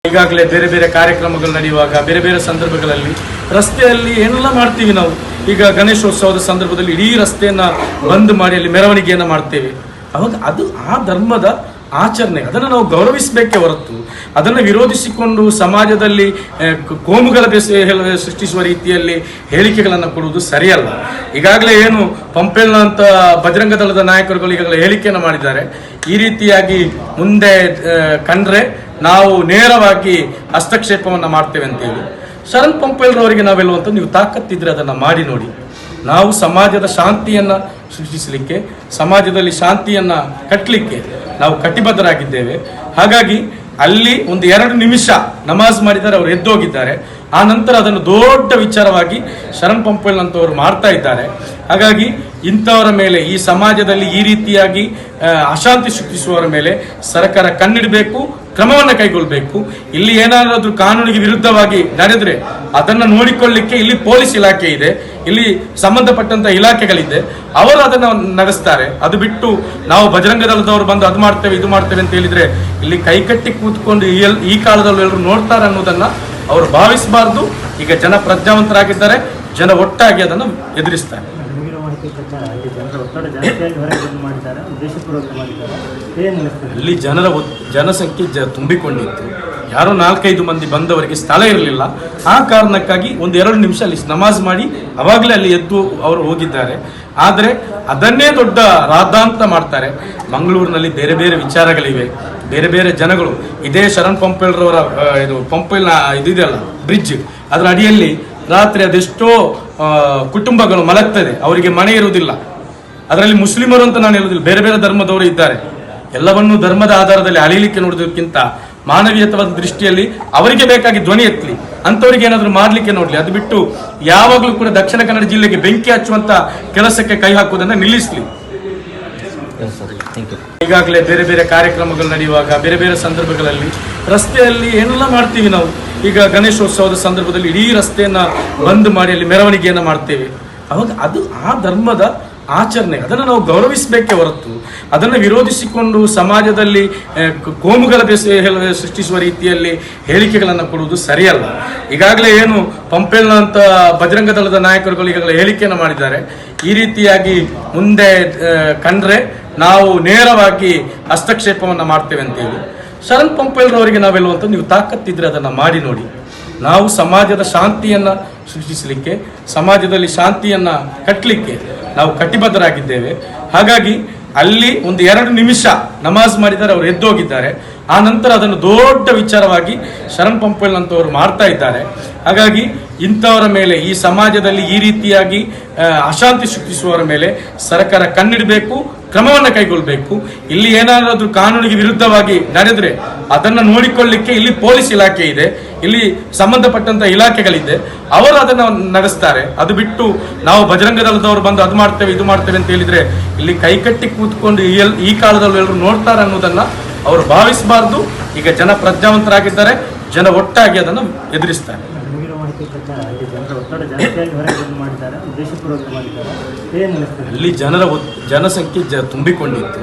ಈಗಾಗಲೇ ಬೇರೆ ಬೇರೆ ಕಾರ್ಯಕ್ರಮಗಳು ನಡೆಯುವಾಗ ಬೇರೆ ಬೇರೆ ಸಂದರ್ಭಗಳಲ್ಲಿ ರಸ್ತೆಯಲ್ಲಿ ಏನೆಲ್ಲ ಮಾಡ್ತೀವಿ ನಾವು. ಈಗ ಗಣೇಶೋತ್ಸವದ ಸಂದರ್ಭದಲ್ಲಿ ಇಡೀ ರಸ್ತೆಯನ್ನ ಬಂದ್ ಮಾಡಿ ಅಲ್ಲಿ ಮೆರವಣಿಗೆಯನ್ನ ಮಾಡ್ತೇವೆ. ಅವಾಗ ಅದು ಆ ಧರ್ಮದ ಆಚರಣೆ, ಅದನ್ನು ನಾವು ಗೌರವಿಸಬೇಕೇ ಹೊರತು ಅದನ್ನು ವಿರೋಧಿಸಿಕೊಂಡು ಸಮಾಜದಲ್ಲಿ ಕೋಮುಗಳ ಸೃಷ್ಟಿಸುವ ರೀತಿಯಲ್ಲಿ ಹೇಳಿಕೆಗಳನ್ನು ಕೊಡುವುದು ಸರಿಯಲ್ಲ. ಈಗಾಗಲೇ ಏನು ಪಂಪೆಲ್ನ ಅಂತ ಬಜರಂಗ ದಳದ ನಾಯಕರುಗಳು ಈಗಾಗಲೇ ಹೇಳಿಕೆಯನ್ನು ಮಾಡಿದ್ದಾರೆ. ಈ ರೀತಿಯಾಗಿ ಮುಂದೆ ಕಂಡ್ರೆ ನಾವು ನೇರವಾಗಿ ಹಸ್ತಕ್ಷೇಪವನ್ನು ಮಾಡ್ತೇವೆ ಅಂತೇಳಿ. ಶರಣ್ ಪಂಪೆಲ್ರವರಿಗೆ ನಾವೆಲ್ಲುವಂತ ನೀವು ತಾಕತ್ತಿದ್ರೆ ಅದನ್ನು ಮಾಡಿ ನೋಡಿ. ನಾವು ಸಮಾಜದ ಶಾಂತಿಯನ್ನ ಸೃಷ್ಟಿಸಲಿಕ್ಕೆ, ಸಮಾಜದಲ್ಲಿ ಶಾಂತಿಯನ್ನ ಕಟ್ಟಲಿಕ್ಕೆ ನಾವು ಕಟಿಬದ್ಧರಾಗಿದ್ದೇವೆ. ಹಾಗಾಗಿ ಅಲ್ಲಿ ಒಂದು 2 ನಿಮಿಷ ನಮಾಜ್ ಮಾಡಿದರೆ ಅವರು ಎದ್ದೋಗಿದ್ದಾರೆ. ಆ ನಂತರ ಅದನ್ನು ದೊಡ್ಡ ವಿಚಾರವಾಗಿ ಶರಣ್ ಪಂಪೆಲ್ ಅಂತವರು ಮಾಡ್ತಾ ಇದ್ದಾರೆ. ಹಾಗಾಗಿ ಇಂಥವರ ಮೇಲೆ, ಈ ಸಮಾಜದಲ್ಲಿ ಈ ರೀತಿಯಾಗಿ ಅಶಾಂತಿ ಸೃಷ್ಟಿಸುವವರ ಮೇಲೆ ಸರ್ಕಾರ ಕಣ್ಣಿಡಬೇಕು, ಕ್ರಮವನ್ನು ಕೈಗೊಳ್ಳಬೇಕು. ಇಲ್ಲಿ ಏನಾದರೂ ಕಾನೂನಿಗೆ ವಿರುದ್ಧವಾಗಿ ನಡೆದ್ರೆ ಅದನ್ನು ನೋಡಿಕೊಳ್ಳಿಕ್ಕೆ ಇಲ್ಲಿ ಪೊಲೀಸ್ ಇಲಾಖೆ ಇದೆ, ಇಲ್ಲಿ ಸಂಬಂಧಪಟ್ಟಂತ ಇಲಾಖೆಗಳಿದೆ, ಅವರು ಅದನ್ನು ನಡೆಸ್ತಾರೆ. ಅದು ಬಿಟ್ಟು ನಾವು ಬಜರಂಗ ದಳದವರು ಬಂದು ಅದು ಮಾಡ್ತೇವೆ ಇದು ಮಾಡ್ತೇವೆ ಅಂತ ಹೇಳಿದ್ರೆ ಇಲ್ಲಿ ಕೈಕಟ್ಟಿ ಕೂತ್ಕೊಂಡು ಈ ಕಾಲದಲ್ಲಿ ಎಲ್ಲರೂ ನೋಡ್ತಾರೆ ಅನ್ನೋದನ್ನ ಅವರು ಭಾವಿಸಬಾರ್ದು. ಈಗ ಜನ ಪ್ರಜ್ಞಾವಂತರಾಗಿದ್ದಾರೆ, ಜನ ಒಟ್ಟಾಗಿ ಅದನ್ನು ಎದುರಿಸ್ತಾರೆ. ಇಲ್ಲಿ ಜನಸಂಖ್ಯೆ ತುಂಬಿಕೊಂಡಿತ್ತು. ಯಾರೋ 4-5 ಮಂದಿ ಬಂದವರಿಗೆ ಸ್ಥಳ ಇರಲಿಲ್ಲ. ಆ ಕಾರಣಕ್ಕಾಗಿ 1-2 ನಿಮಿಷ ಅಲ್ಲಿ ನಮಾಜ್ ಮಾಡಿ ಅವಾಗಲೇ ಅಲ್ಲಿ ಎದ್ದು ಅವರು ಹೋಗಿದ್ದಾರೆ. ಆದರೆ ಅದನ್ನೇ ದೊಡ್ಡ ರಾದ್ದಾಂತ ಮಾಡ್ತಾರೆ. ಮಂಗಳೂರಿನಲ್ಲಿ ಬೇರೆ ಬೇರೆ ವಿಚಾರಗಳಿವೆ, ಬೇರೆ ಬೇರೆ ಜನಗಳು. ಇದೇ ಶರಣ್ ಪಂಪೆಲ್ರವರ ಇದು ಪಂಪೆಲ್ನ ಇದಿದೆಯಲ್ಲ ಬ್ರಿಡ್ಜ್, ಅದರ ಅಡಿಯಲ್ಲಿ ರಾತ್ರಿ ಅದೆಷ್ಟೋ ಕುಟುಂಬಗಳು ಮಲಗ್ತದೆ, ಅವರಿಗೆ ಮನೆ ಇರುವುದಿಲ್ಲ. ಅದರಲ್ಲಿ ಮುಸ್ಲಿಮರು ಅಂತ ನಾನು ಹೇಳುವುದಿಲ್ಲ, ಬೇರೆ ಬೇರೆ ಧರ್ಮದವರು ಇದ್ದಾರೆ. ಎಲ್ಲವನ್ನೂ ಧರ್ಮದ ಆಧಾರದಲ್ಲಿ ಅಳಿಲಿಕ್ಕೆ ನೋಡೋದಕ್ಕಿಂತ ಮಾನವೀಯತವಾದ ದೃಷ್ಟಿಯಲ್ಲಿ ಅವರಿಗೆ ಬೇಕಾಗಿ ಧ್ವನಿ ಎತ್ತಲಿ, ಅಂತವರಿಗೆ ಏನಾದರೂ ಮಾಡ್ಲಿಕ್ಕೆ ನೋಡ್ಲಿ. ಅದು ಬಿಟ್ಟು ಯಾವಾಗಲೂ ಕೂಡ ದಕ್ಷಿಣ ಕನ್ನಡ ಜಿಲ್ಲೆಗೆ ಬೆಂಕಿ ಹಚ್ಚುವಂತ ಕೆಲಸಕ್ಕೆ ಕೈ ಹಾಕುವುದನ್ನು ನಿಲ್ಲಿಸಲಿ. ಈಗಾಗಲೇ ಬೇರೆ ಬೇರೆ ಕಾರ್ಯಕ್ರಮಗಳು ನಡೆಯುವಾಗ ಬೇರೆ ಬೇರೆ ಸಂದರ್ಭಗಳಲ್ಲಿ ರಸ್ತೆಯಲ್ಲಿ ಏನೆಲ್ಲ ಮಾಡ್ತೀವಿ ನಾವು. ಈಗ ಗಣೇಶೋತ್ಸವದ ಸಂದರ್ಭದಲ್ಲಿ ಇಡೀ ರಸ್ತೆಯನ್ನ ಬಂದ್ ಮಾಡಿ ಅಲ್ಲಿ ಮೆರವಣಿಗೆಯನ್ನ ಮಾಡ್ತೇವೆ. ಅವಾಗ ಅದು ಆ ಧರ್ಮದ ಆಚರಣೆ, ಅದನ್ನು ನಾವು ಗೌರವಿಸಬೇಕೇ ಹೊರತು ಅದನ್ನು ವಿರೋಧಿಸಿಕೊಂಡು ಸಮಾಜದಲ್ಲಿ ಕೋಮುಗಳ ಸೃಷ್ಟಿಸುವ ರೀತಿಯಲ್ಲಿ ಹೇಳಿಕೆಗಳನ್ನು ಕೊಡುವುದು ಸರಿಯಲ್ಲ. ಈಗಾಗಲೇ ಏನು ಪಂಪೆಲ್ನ ಅಂತ ಬಜರಂಗ ದಳದ ನಾಯಕರುಗಳು ಈಗಾಗಲೇ ಹೇಳಿಕೆಯನ್ನು ಮಾಡಿದ್ದಾರೆ. ಈ ರೀತಿಯಾಗಿ ಮುಂದೆ ಕಂಡ್ರೆ ನಾವು ನೇರವಾಗಿ ಹಸ್ತಕ್ಷೇಪವನ್ನು ಮಾಡ್ತೇವೆ ಅಂತೇಳಿ. ಶರಣ್ ಪಂಪೆಲ್ರವರಿಗೆ ನಾವೆಲ್ಲುವಂತ ನೀವು ತಾಕತ್ತಿದ್ರೆ ಅದನ್ನು ಮಾಡಿ ನೋಡಿ. ನಾವು ಸಮಾಜದ ಶಾಂತಿಯನ್ನ ಸೃಷ್ಟಿಸಲಿಕ್ಕೆ, ಸಮಾಜದಲ್ಲಿ ಶಾಂತಿಯನ್ನ ಕಟ್ಟಲಿಕ್ಕೆ ನಾವು ಕಟಿಬದ್ಧರಾಗಿದ್ದೇವೆ. ಹಾಗಾಗಿ ಅಲ್ಲಿ 1-2 ನಿಮಿಷ ನಮಾಜ್ ಮಾಡಿದರೆ ಅವರು ಎದ್ದೋಗಿದ್ದಾರೆ. ಆ ನಂತರ ಅದನ್ನು ದೊಡ್ಡ ವಿಚಾರವಾಗಿ ಶರಣ್ ಪಂಪೆಲ್ ಅಂತವರು ಮಾಡ್ತಾ ಇದ್ದಾರೆ. ಹಾಗಾಗಿ ಇಂಥವರ ಮೇಲೆ, ಈ ಸಮಾಜದಲ್ಲಿ ಈ ರೀತಿಯಾಗಿ ಅಶಾಂತಿ ಸೃಷ್ಟಿಸುವವರ ಮೇಲೆ ಸರ್ಕಾರ ಕಣ್ಣಿಡಬೇಕು, ಕ್ರಮವನ್ನು ಕೈಗೊಳ್ಳಬೇಕು. ಇಲ್ಲಿ ಏನಾದರೂ ಕಾನೂನಿಗೆ ವಿರುದ್ಧವಾಗಿ ನಡೆದ್ರೆ ಅದನ್ನು ನೋಡಿಕೊಳ್ಳಿಕ್ಕೆ ಇಲ್ಲಿ ಪೊಲೀಸ್ ಇಲಾಖೆ ಇದೆ, ಇಲ್ಲಿ ಸಂಬಂಧಪಟ್ಟಂತ ಇಲಾಖೆಗಳಿದೆ, ಅವರು ಅದನ್ನು ನಡೆಸ್ತಾರೆ. ಅದು ಬಿಟ್ಟು ನಾವು ಬಜರಂಗ ದಳದವರು ಬಂದು ಅದು ಮಾಡ್ತೇವೆ ಇದು ಮಾಡ್ತೇವೆ ಅಂತ ಹೇಳಿದ್ರೆ ಇಲ್ಲಿ ಕೈಕಟ್ಟಿ ಕೂತ್ಕೊಂಡು ಈ ಕಾಲದಲ್ಲಿ ಎಲ್ಲರೂ ನೋಡ್ತಾರೆ ಅನ್ನೋದನ್ನ ಅವರು ಭಾವಿಸಬಾರ್ದು. ಈಗ ಜನ ಪ್ರಜ್ಞಾವಂತರಾಗಿದ್ದಾರೆ, ಜನ ಒಟ್ಟಾಗಿ ಅದನ್ನು ಎದುರಿಸ್ತಾರೆ. ಇಲ್ಲಿ ಜನಸಂಖ್ಯೆ ತುಂಬಿಕೊಂಡಿತ್ತು.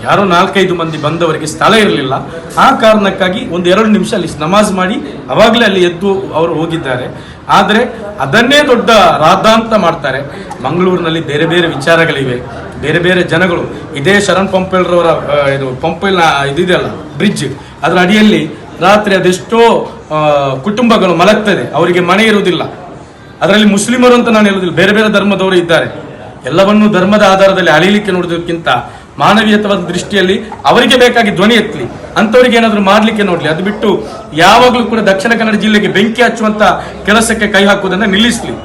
ಯಾರೋ 4-5 ಮಂದಿ ಬಂದವರಿಗೆ ಸ್ಥಳ ಇರಲಿಲ್ಲ. ಆ ಕಾರಣಕ್ಕಾಗಿ 1-2 ನಿಮಿಷ ಅಲ್ಲಿ ನಮಾಜ್ ಮಾಡಿ ಅವಾಗಲೇ ಅಲ್ಲಿ ಎದ್ದು ಅವರು ಹೋಗಿದ್ದಾರೆ. ಆದರೆ ಅದನ್ನೇ ದೊಡ್ಡ ರಾದ್ದಾಂತ ಮಾಡ್ತಾರೆ. ಮಂಗಳೂರಿನಲ್ಲಿ ಬೇರೆ ಬೇರೆ ವಿಚಾರಗಳಿವೆ, ಬೇರೆ ಬೇರೆ ಜನಗಳು. ಇದೇ ಶರಣ್ ಪಂಪೆಲ್ರವರ ಇದು ಪಂಪೆಲ್ನ ಇದಿದೆಯಲ್ಲ ಬ್ರಿಡ್ಜ್, ಅದರ ಅಡಿಯಲ್ಲಿ ರಾತ್ರಿ ಅದೆಷ್ಟೋ ಕುಟುಂಬಗಳು ಮಲಗ್ತದೆ, ಅವರಿಗೆ ಮನೆ ಇರುವುದಿಲ್ಲ. ಅದರಲ್ಲಿ ಮುಸ್ಲಿಮರು ಅಂತ ನಾನು ಹೇಳುವುದಿಲ್ಲ, ಬೇರೆ ಬೇರೆ ಧರ್ಮದವರು ಇದ್ದಾರೆ. ಎಲ್ಲವನ್ನೂ ಧರ್ಮದ ಆಧಾರದಲ್ಲಿ ಅಳಿಲಿಕ್ಕೆ ನೋಡೋದಕ್ಕಿಂತ ಮಾನವೀಯತವಾದ ದೃಷ್ಟಿಯಲ್ಲಿ ಅವರಿಗೆ ಬೇಕಾಗಿ ಧ್ವನಿ ಎತ್ತಲಿ, ಅಂತವರಿಗೆ ಏನಾದರೂ ಮಾಡ್ಲಿಕ್ಕೆ ನೋಡ್ಲಿ. ಅದು ಬಿಟ್ಟು ಯಾವಾಗಲೂ ಕೂಡ ದಕ್ಷಿಣ ಕನ್ನಡ ಜಿಲ್ಲೆಗೆ ಬೆಂಕಿ ಹಚ್ಚುವಂತ ಕೆಲಸಕ್ಕೆ ಕೈ ಹಾಕುವುದನ್ನು ನಿಲ್ಲಿಸಲಿ.